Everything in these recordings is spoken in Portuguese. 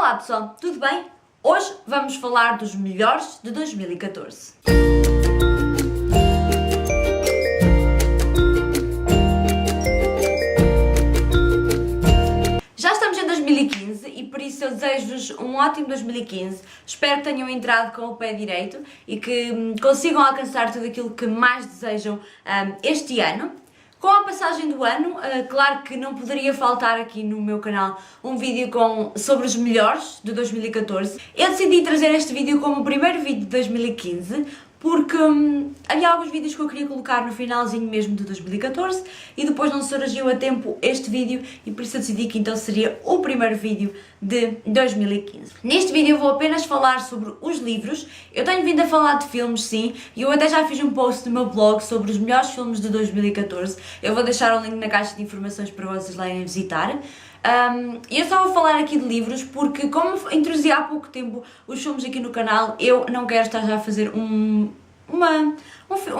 Olá pessoal, tudo bem? Hoje vamos falar dos melhores de 2014. Já estamos em 2015 e por isso eu desejo-vos um ótimo 2015. Espero que tenham entrado com o pé direito e que consigam alcançar tudo aquilo que mais desejam este ano. Com a passagem do ano, claro que não poderia faltar aqui no meu canal um vídeo sobre os melhores de 2014. Eu decidi trazer este vídeo como o primeiro vídeo de 2015 porque havia alguns vídeos que eu queria colocar no finalzinho mesmo de 2014 e depois não surgiu a tempo este vídeo e por isso eu decidi que então seria o primeiro vídeo de 2015. Neste vídeo eu vou apenas falar sobre os livros. Eu tenho vindo a falar de filmes, sim, e eu até já fiz um post no meu blog sobre os melhores filmes de 2014. Eu vou deixar o link na caixa de informações para vocês lá irem visitar. Eu só vou falar aqui de livros porque, como introduzi há pouco tempo os filmes aqui no canal, eu não quero estar já a fazer um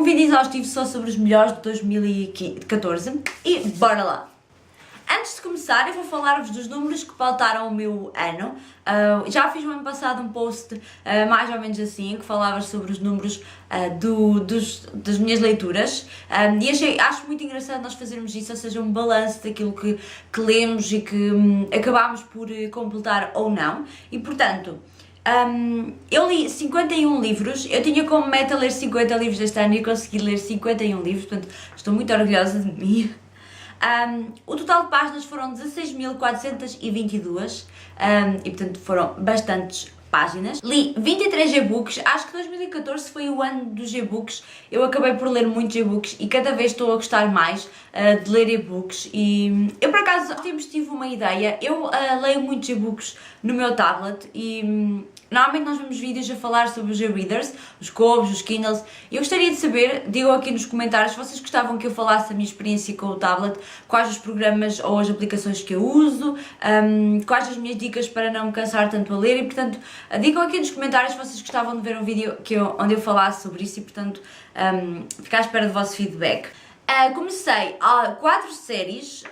vídeo exaustivo só sobre os melhores de 2014 e bora lá! Antes de começar, eu vou falar-vos dos números que pautaram o meu ano. Já fiz no ano passado um post mais ou menos assim, que falava sobre os números das minhas leituras e acho muito engraçado nós fazermos isso, ou seja, um balanço daquilo que lemos e que acabámos por completar ou não. E portanto, eu li 51 livros, eu tinha como meta ler 50 livros este ano e consegui ler 51 livros, portanto estou muito orgulhosa de mim. O total de páginas foram 16.422 e portanto foram bastantes páginas. Li 23 e-books, acho que 2014 foi o ano dos e-books, eu acabei por ler muitos e-books e cada vez estou a gostar mais de ler e-books e eu por acaso tive uma ideia, eu leio muitos e-books no meu tablet e normalmente nós vemos vídeos a falar sobre os e-readers, os Kobos, os Kindles, e eu gostaria de saber, digam aqui nos comentários, se vocês gostavam que eu falasse a minha experiência com o tablet, quais os programas ou as aplicações que eu uso, quais as minhas dicas para não me cansar tanto a ler e, portanto, digam aqui nos comentários se vocês gostavam de ver um vídeo onde eu falasse sobre isso e, portanto, ficar à espera do vosso feedback. Comecei 4 séries,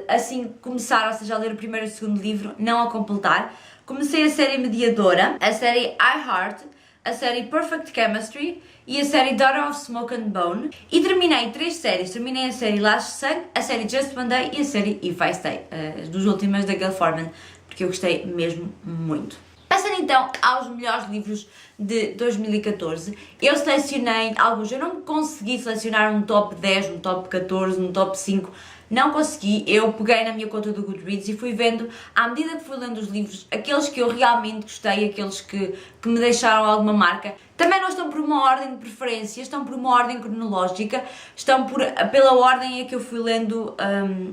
assim que começar, ou seja, a ler o primeiro e o segundo livro, não a completar. Comecei a série Mediadora, a série I Heart, a série Perfect Chemistry e a série Daughter of Smoke and Bone. E terminei 3 séries, terminei a série Laços de Sangue, a série Just One Day e a série If I Stay, as duas últimas da Gayle Forman, porque eu gostei mesmo muito. Passando então aos melhores livros de 2014, eu selecionei alguns, eu não consegui selecionar um top 10, um top 14, um top 5, não consegui, eu peguei na minha conta do Goodreads e fui vendo, à medida que fui lendo os livros, aqueles que eu realmente gostei, aqueles que me deixaram alguma marca. Também não estão por uma ordem de preferência, estão por uma ordem cronológica, estão pela ordem em que eu fui lendo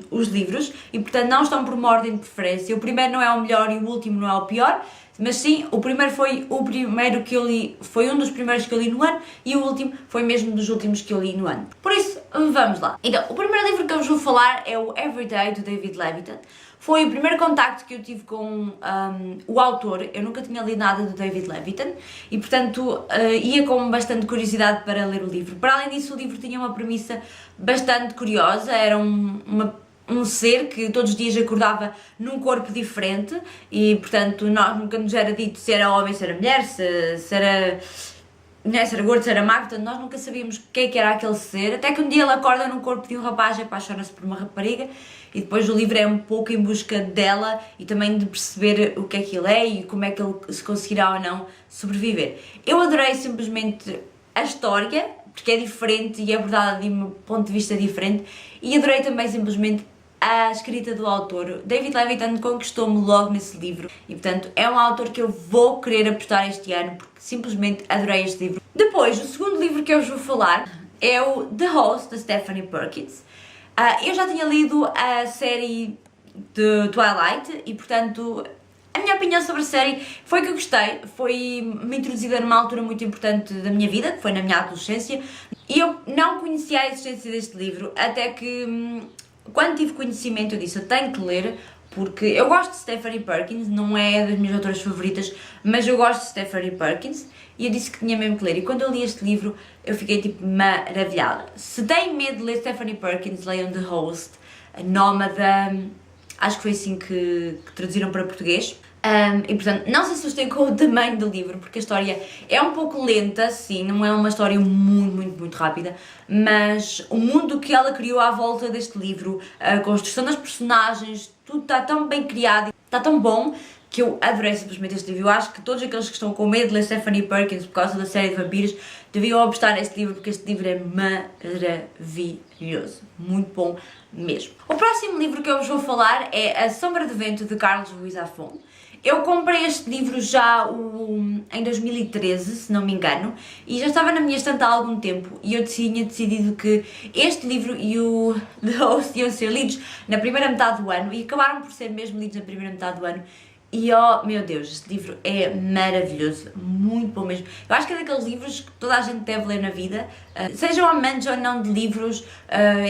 os livros e portanto não estão por uma ordem de preferência. O primeiro não é o melhor e o último não é o pior, mas sim, o primeiro foi o primeiro que eu li, foi um dos primeiros que eu li no ano e o último foi mesmo dos últimos que eu li no ano. Por isso, vamos lá. Então, o primeiro livro que eu vos vou falar é o Everyday, do David Levitan. Foi o primeiro contacto que eu tive com o autor, eu nunca tinha lido nada do David Levitan e portanto ia com bastante curiosidade para ler o livro. Para além disso, o livro tinha uma premissa bastante curiosa, era um ser que todos os dias acordava num corpo diferente e portanto nunca nos era dito se era homem, se era mulher, se era gordo, se era magro, portanto nós nunca sabíamos o que é que era aquele ser, até que um dia ele acorda num corpo de um rapaz e apaixona-se por uma rapariga e depois o livro é um pouco em busca dela e também de perceber o que é que ele é e como é que ele se conseguirá ou não sobreviver. Eu adorei simplesmente a história, porque é diferente e é abordada de um ponto de vista diferente e adorei também simplesmente a escrita do autor. David Levitan conquistou-me logo nesse livro e portanto é um autor que eu vou querer apostar este ano porque simplesmente adorei este livro. Depois, o segundo livro que eu vos vou falar é o The Host, da Stephanie Perkins. Eu já tinha lido a série de Twilight e portanto a minha opinião sobre a série foi que eu gostei, foi-me introduzida numa altura muito importante da minha vida, que foi na minha adolescência, e eu não conhecia a existência deste livro, até que quando tive conhecimento eu disse, eu tenho que ler, porque eu gosto de Stephanie Perkins, não é das minhas autoras favoritas, mas eu gosto de Stephanie Perkins, e eu disse que tinha mesmo que ler, e quando eu li este livro eu fiquei tipo maravilhada. Se têm medo de ler Stephanie Perkins, leiam The Host, a Nómada, acho que foi assim que traduziram para português. E portanto, não se assustem com o tamanho do livro, porque a história é um pouco lenta, sim, não é uma história muito rápida, mas o mundo que ela criou à volta deste livro, a construção das personagens, tudo está tão bem criado, está tão bom, que eu adorei simplesmente este livro. Eu acho que todos aqueles que estão com medo de ler Stephanie Perkins por causa da série de vampiros deviam apostar neste livro, porque este livro é maravilhoso, muito bom mesmo. O próximo livro que eu vos vou falar é A Sombra do Vento, de Carlos Ruiz Zafón. Eu comprei este livro já em 2013, se não me engano, e já estava na minha estante há algum tempo, e eu tinha decidido que este livro e o The Host iam ser lidos na primeira metade do ano, e acabaram por ser mesmo lidos na primeira metade do ano. E oh meu Deus, este livro é maravilhoso, muito bom mesmo. Eu acho que é daqueles livros que toda a gente deve ler na vida, sejam amantes ou não de livros.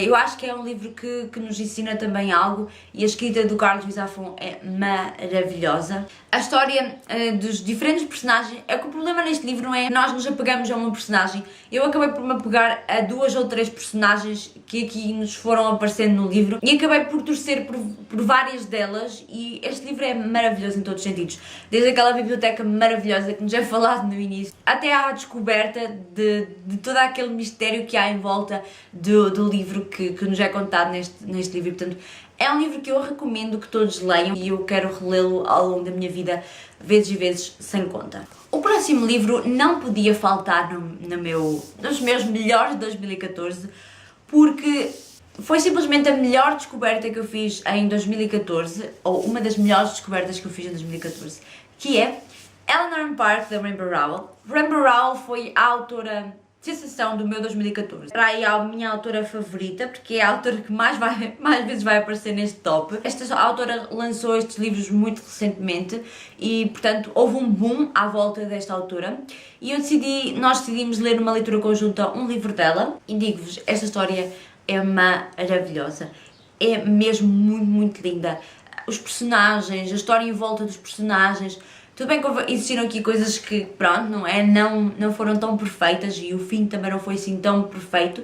Eu acho que é um livro que nos ensina também algo, e a escrita do Carlos Ruiz Zafón é maravilhosa. A história dos diferentes personagens, é que o problema neste livro não é que nós nos apegamos a uma personagem. Eu acabei por me apegar a 2 ou 3 personagens que aqui nos foram aparecendo no livro, e acabei por torcer por várias delas, e este livro é maravilhoso em todos os sentidos. Desde aquela biblioteca maravilhosa que nos é falado no início, até à descoberta de todo aquele mistério que há em volta do livro que nos é contado neste livro. Portanto, é um livro que eu recomendo que todos leiam, e eu quero relê-lo ao longo da minha vida, vezes e vezes, sem conta. O próximo livro não podia faltar nos meus melhores de 2014, porque foi simplesmente a melhor descoberta que eu fiz em 2014, ou uma das melhores descobertas que eu fiz em 2014, que é Eleanor Park, da Rainbow Rowell. Rainbow Rowell foi a autora sensação do meu 2014. Era aí a minha autora favorita, porque é a autora que mais vezes vai aparecer neste top. Esta autora lançou estes livros muito recentemente e, portanto, houve um boom à volta desta autora, e nós decidimos ler numa leitura conjunta um livro dela, e digo-vos, esta história é maravilhosa. É mesmo muito linda. Os personagens, a história em volta dos personagens. Tudo bem que existiram aqui coisas que, pronto, não foram tão perfeitas, e o fim também não foi assim tão perfeito,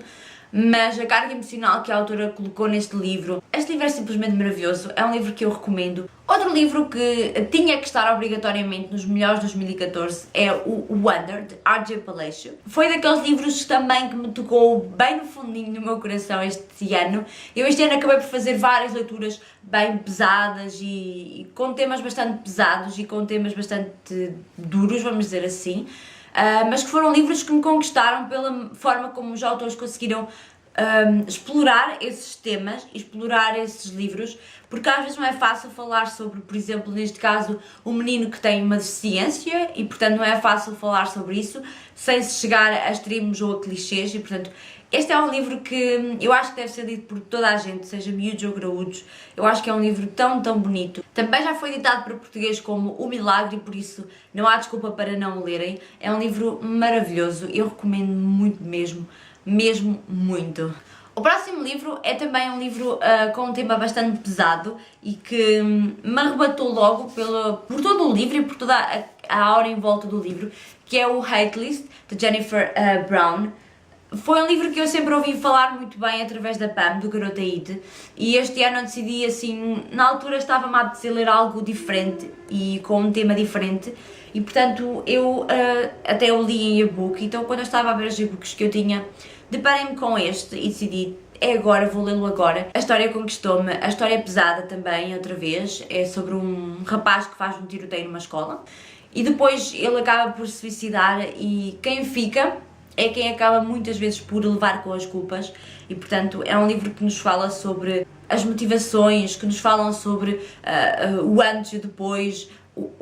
mas a carga emocional que a autora colocou neste livro, este livro é simplesmente maravilhoso, é um livro que eu recomendo. Outro livro que tinha que estar obrigatoriamente nos melhores de 2014 é o Wonder, de R.J. Palacio. Foi daqueles livros também que me tocou bem no fundinho do meu coração este ano. Eu este ano acabei por fazer várias leituras bem pesadas e com temas bastante pesados e com temas bastante duros, vamos dizer assim, mas que foram livros que me conquistaram pela forma como os autores conseguiram explorar esses temas, explorar esses livros, porque às vezes não é fácil falar sobre, por exemplo, neste caso, um menino que tem uma deficiência, e portanto não é fácil falar sobre isso sem se chegar a extremos ou a clichês, e portanto este é um livro que eu acho que deve ser lido por toda a gente, seja miúdos ou graúdos. Eu acho que é um livro tão bonito. Também já foi editado para português como O Milagre, e por isso não há desculpa para não o lerem. É um livro maravilhoso, eu recomendo muito mesmo muito. O próximo livro é também um livro com um tema bastante pesado e que me arrebatou logo por todo o livro e por toda a hora em volta do livro, que é o Hate List, de Jennifer Brown. Foi um livro que eu sempre ouvi falar muito bem através da Pam, do Garota It, e este ano eu decidi, assim, na altura estava-me a apetecer ler algo diferente e com um tema diferente, e portanto eu até o li em e-book. Então quando eu estava a ver os e-books que eu tinha, deparei-me com este e decidi, é agora, vou lê-lo agora. A história conquistou-me, a história é pesada também, outra vez, é sobre um rapaz que faz um tiroteio numa escola, e depois ele acaba por se suicidar, e quem fica é quem acaba muitas vezes por levar com as culpas, e portanto é um livro que nos fala sobre as motivações, que nos falam sobre o antes e o depois,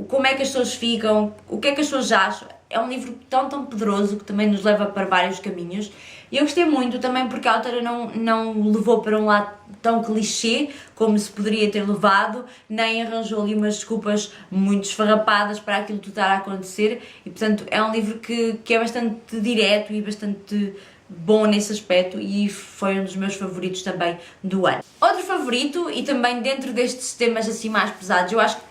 como é que as pessoas ficam, o que é que as pessoas acham. É um livro tão poderoso que também nos leva para vários caminhos, e eu gostei muito também porque a autora não levou para um lado tão clichê como se poderia ter levado, nem arranjou ali umas desculpas muito esfarrapadas para aquilo tudo estar a acontecer, e portanto é um livro que é bastante direto e bastante bom nesse aspecto, e foi um dos meus favoritos também do ano. Outro favorito, e também dentro destes temas assim mais pesados, eu acho que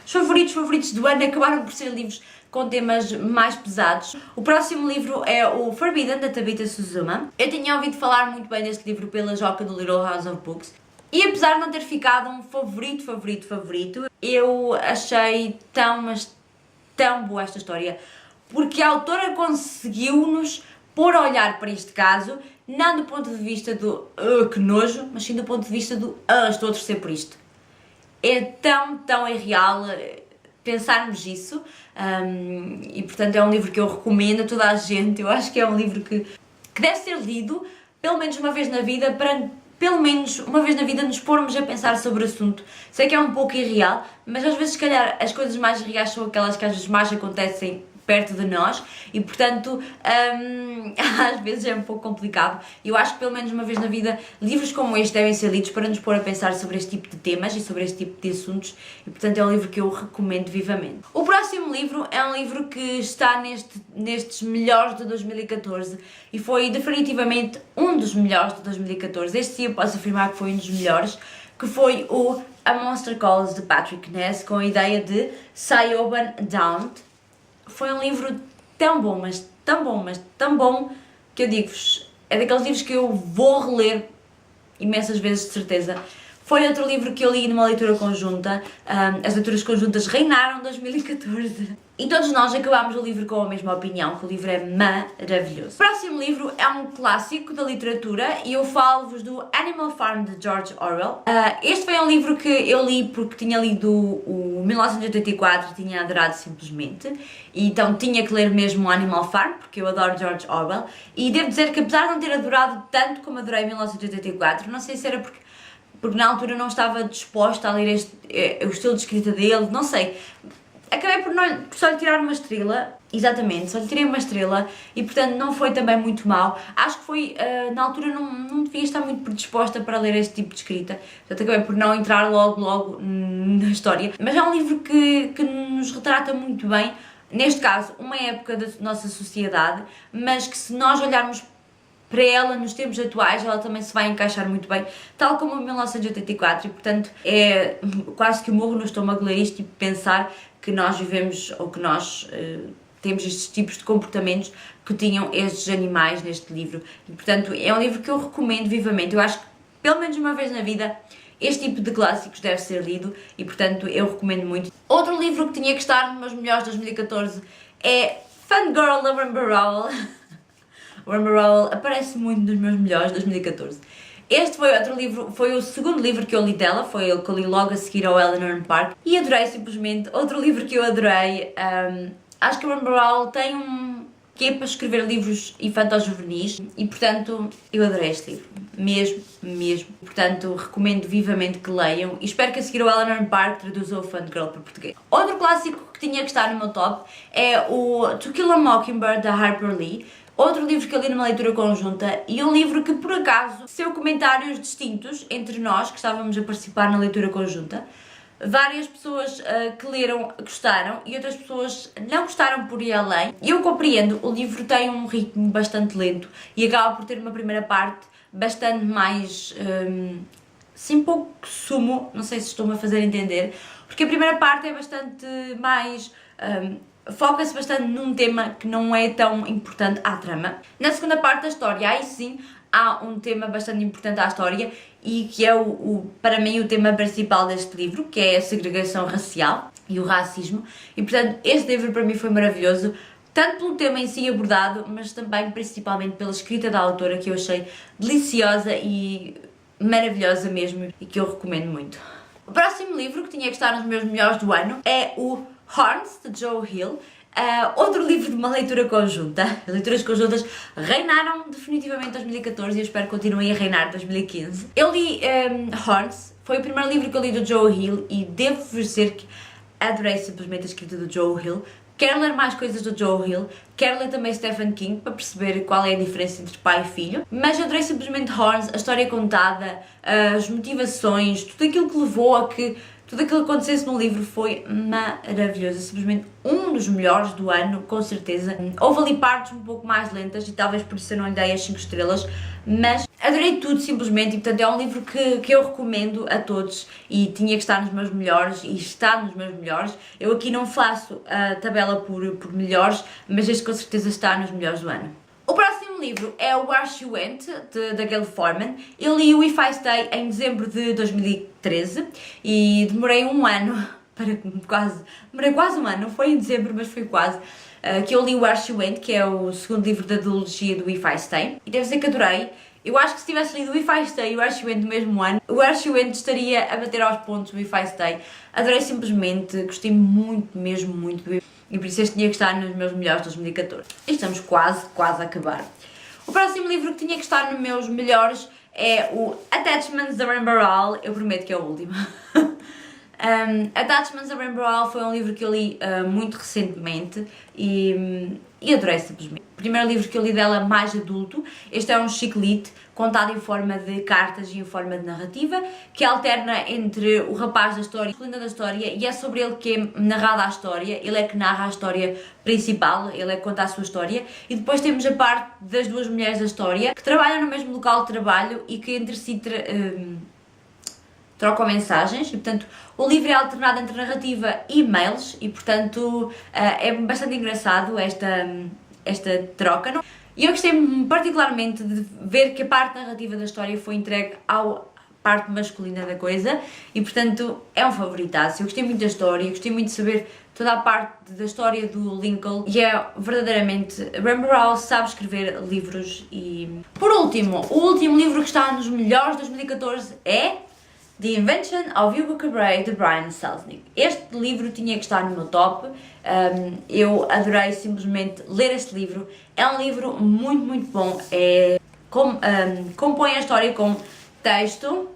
os favoritos do ano acabaram por ser livros com temas mais pesados. O próximo livro é o Forbidden, da Tabitha Suzuma. Eu tinha ouvido falar muito bem deste livro pela Joca do Little House of Books, e apesar de não ter ficado um favorito, eu achei mas tão boa esta história, porque a autora conseguiu-nos pôr a olhar para este caso, não do ponto de vista do que nojo, mas sim do ponto de vista do estou a torcer por isto. É tão irreal pensarmos isso, e portanto é um livro que eu recomendo a toda a gente. Eu acho que é um livro que deve ser lido pelo menos uma vez na vida, para pelo menos uma vez na vida nos pormos a pensar sobre o assunto. Sei que é um pouco irreal, mas às vezes se calhar as coisas mais irreais são aquelas que às vezes mais acontecem perto de nós e portanto às vezes é um pouco complicado. Eu acho que pelo menos uma vez na vida livros como este devem ser lidos para nos pôr a pensar sobre este tipo de temas e sobre este tipo de assuntos e portanto é um livro que eu recomendo vivamente. O próximo livro é um livro que está nestes melhores de 2014 e foi definitivamente um dos melhores de 2014. Este sim eu posso afirmar que foi um dos melhores, que foi o A Monster Calls de Patrick Ness, com a ideia de Siobhan Daunt. Foi um livro tão bom, mas tão bom, que eu digo-vos, é daqueles livros que eu vou reler imensas vezes de certeza. Foi outro livro que eu li numa leitura conjunta, as leituras conjuntas reinaram em 2014. E todos nós acabámos o livro com a mesma opinião, que o livro é maravilhoso. O próximo livro é um clássico da literatura e eu falo-vos do Animal Farm de George Orwell. Este foi um livro que eu li porque tinha lido o 1984 e tinha adorado simplesmente. E então tinha que ler mesmo o Animal Farm, porque eu adoro George Orwell. E devo dizer que apesar de não ter adorado tanto como adorei 1984, não sei se era porque na altura não estava disposta a ler o estilo de escrita dele, não sei. Acabei por só lhe tirar uma estrela, exatamente, só lhe tirei uma estrela e portanto não foi também muito mau. Acho que foi, na altura não devia estar muito predisposta para ler este tipo de escrita, portanto acabei por não entrar logo na história. Mas é um livro que nos retrata muito bem, neste caso, uma época da nossa sociedade, mas que se nós olharmos para ela nos tempos atuais, ela também se vai encaixar muito bem, tal como em 1984 e portanto é quase que morro no estômago ler isto e pensar que nós vivemos ou que nós temos estes tipos de comportamentos que tinham estes animais neste livro e portanto é um livro que eu recomendo vivamente. Eu acho que pelo menos uma vez na vida este tipo de clássicos deve ser lido e portanto eu recomendo muito. Outro livro que tinha que estar nos meus melhores de 2014 é Fangirl da Rainbow Rowell. O Rainbow Rowell aparece muito nos meus melhores de 2014. Este foi outro livro, foi o segundo livro que eu li dela, foi o que eu li logo a seguir ao Eleanor Park e adorei simplesmente. Outro livro que eu adorei, acho que o Rainbow Rowell tem um quê para escrever livros infanto-juvenis e portanto eu adorei este livro, mesmo. Portanto recomendo vivamente que leiam e espero que a seguir o Eleanor Park traduza o Fangirl para português. Outro clássico que tinha que estar no meu top é o To Kill a Mockingbird da Harper Lee. Outro livro que eu li numa leitura conjunta e um livro que, por acaso, seu comentários distintos entre nós, que estávamos a participar na leitura conjunta. Várias pessoas que leram gostaram e outras pessoas não gostaram por ir além. Eu compreendo, o livro tem um ritmo bastante lento e acaba por ter uma primeira parte bastante mais, sim, pouco sumo, não sei se estou-me a fazer entender, porque a primeira parte é bastante mais... foca-se bastante num tema que não é tão importante à trama. Na segunda parte da história, aí sim, há um tema bastante importante à história e que é, para mim, o tema principal deste livro, que é a segregação racial e o racismo. E, portanto, este livro para mim foi maravilhoso, tanto pelo tema em si abordado, mas também, principalmente, pela escrita da autora, que eu achei deliciosa e maravilhosa mesmo e que eu recomendo muito. O próximo livro que tinha que estar nos meus melhores do ano é o Horns, de Joe Hill, outro livro de uma leitura conjunta. As leituras conjuntas reinaram definitivamente em 2014 e eu espero que continuem a reinar em 2015. Eu li Horns, foi o primeiro livro que eu li do Joe Hill e devo dizer que adorei simplesmente a escrita do Joe Hill. Quero ler mais coisas do Joe Hill, quero ler também Stephen King para perceber qual é a diferença entre pai e filho, mas adorei simplesmente Horns, a história contada, as motivações, tudo aquilo que levou a que tudo aquilo que acontecesse no livro foi maravilhoso, simplesmente um dos melhores do ano, com certeza. Houve ali partes um pouco mais lentas e talvez por isso eu não lhe dei as 5 estrelas, mas adorei tudo simplesmente e portanto é um livro que eu recomendo a todos e tinha que estar nos meus melhores e está nos meus melhores. Eu aqui não faço a tabela por melhores, mas este com certeza está nos melhores do ano. O próximo livro é o Where She Went, da Gayle Forman. Eu li o If I Stay em dezembro de 2013 e demorei um ano demorei quase um ano, não foi em dezembro, mas foi quase, que eu li o Where She Went, que é o segundo livro da trilogia do If I Stay, e devo dizer que adorei. Eu acho que se tivesse lido o If I Stay e o Where She Went no mesmo ano, o Where She Went estaria a bater aos pontos do If I Stay. Adorei simplesmente, gostei muito, mesmo muito do If I Stay, e por isso este tinha que estar nos meus melhores de 2014. E estamos quase a acabar. O próximo livro que tinha que estar nos meus melhores é o Attachments da Rainbow Rowell. Eu prometo que é o último. Attachments da Rainbow Rowell foi um livro que eu li muito recentemente e adorei simplesmente. O primeiro livro que eu li dela mais adulto. Este é um chiclete contado em forma de cartas e em forma de narrativa, que alterna entre o rapaz da história e a colina da história, e é sobre ele que é narrada a história. Ele é que narra a história principal, ele é que conta a sua história, e depois temos a parte das duas mulheres da história que trabalham no mesmo local de trabalho e que entre si trocam mensagens, e portanto o livro é alternado entre narrativa e e-mails, e portanto é bastante engraçado esta troca. E eu gostei particularmente de ver que a parte narrativa da história foi entregue à parte masculina da coisa, e portanto é um favoritaço. Eu gostei muito da história, gostei muito de saber toda a parte da história do Lincoln, e é verdadeiramente, Rainbow Rowell sabe escrever livros. E por último, o último livro que está nos melhores de 2014 é The Invention of Hugo Cabret, de Brian Selznick. Este livro tinha que estar no meu top. Eu adorei simplesmente ler este livro. É um livro muito bom. Compõe a história com texto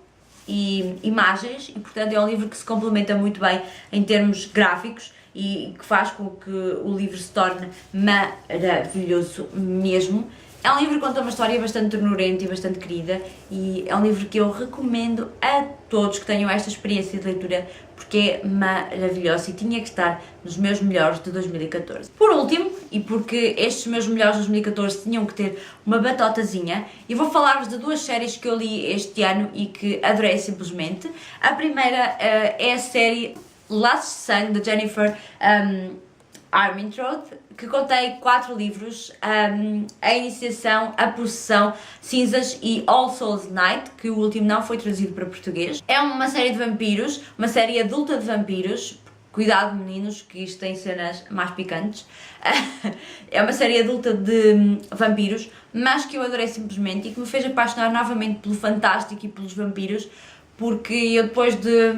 e imagens, e portanto é um livro que se complementa muito bem em termos gráficos e que faz com que o livro se torne maravilhoso mesmo. É um livro que conta uma história bastante ternurenta e bastante querida, e é um livro que eu recomendo a todos que tenham esta experiência de leitura, porque é maravilhoso e tinha que estar nos meus melhores de 2014. Por último, e porque estes meus melhores de 2014 tinham que ter uma batotazinha, eu vou falar-vos de duas séries que eu li este ano e que adorei simplesmente. A primeira é a série Last Sun, de Jennifer Armentrout, que contém 4 livros, A Iniciação, A Possessão, Cinzas e All Souls Night, que o último não foi traduzido para português. É uma série de vampiros, uma série adulta de vampiros. Cuidado meninos, que isto tem cenas mais picantes. É uma série adulta de vampiros, mas que eu adorei simplesmente e que me fez apaixonar novamente pelo fantástico e pelos vampiros, porque eu depois de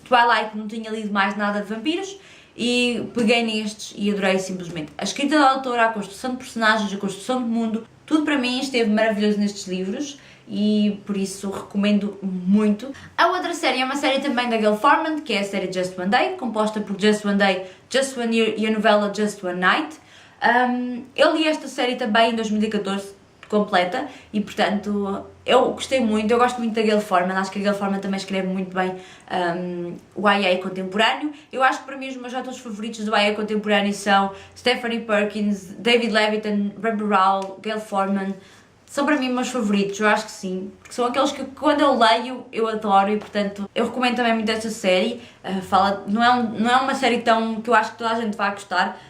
Twilight não tinha lido mais nada de vampiros, e peguei nestes e adorei simplesmente. A escrita da autora, a construção de personagens, a construção de mundo, tudo para mim esteve maravilhoso nestes livros, e por isso recomendo muito. A outra série é uma série também da Gayle Forman, que é a série Just One Day, composta por Just One Day, Just One Year e a novela Just One Night. Eu li esta série também em 2014, completa, e portanto eu gostei muito. Eu gosto muito da Gayle Forman, acho que a Gayle Forman também escreve muito bem o YA contemporâneo. Eu acho que para mim os meus autores favoritos do YA contemporâneo são Stephanie Perkins, David Levitan, Rainbow Rowell, Gayle Forman. São para mim meus favoritos, eu acho que sim, porque são aqueles que quando eu leio eu adoro, e portanto eu recomendo também muito esta série. Não é uma série que eu acho que toda a gente vai gostar,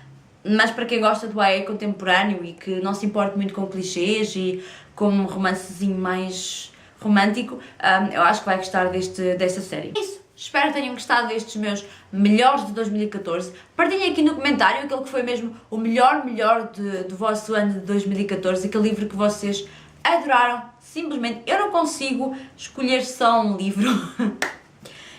mas para quem gosta do YA contemporâneo e que não se importa muito com clichês e com um romancezinho mais romântico, eu acho que vai gostar desta série. É isso. Espero que tenham gostado destes meus melhores de 2014. Partilhem aqui no comentário aquele que foi mesmo o melhor do vosso ano de 2014, aquele livro que vocês adoraram. Simplesmente, eu não consigo escolher só um livro.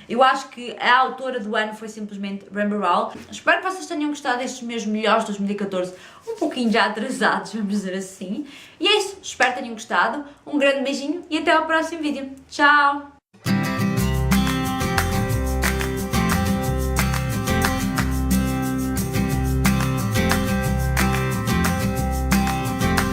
Eu acho que a autora do ano foi simplesmente Rainbow Rowell. Espero que vocês tenham gostado destes meus melhores de 2014, um pouquinho já atrasados, vamos dizer assim. E é isso, espero que tenham gostado. Um grande beijinho e até ao próximo vídeo. Tchau!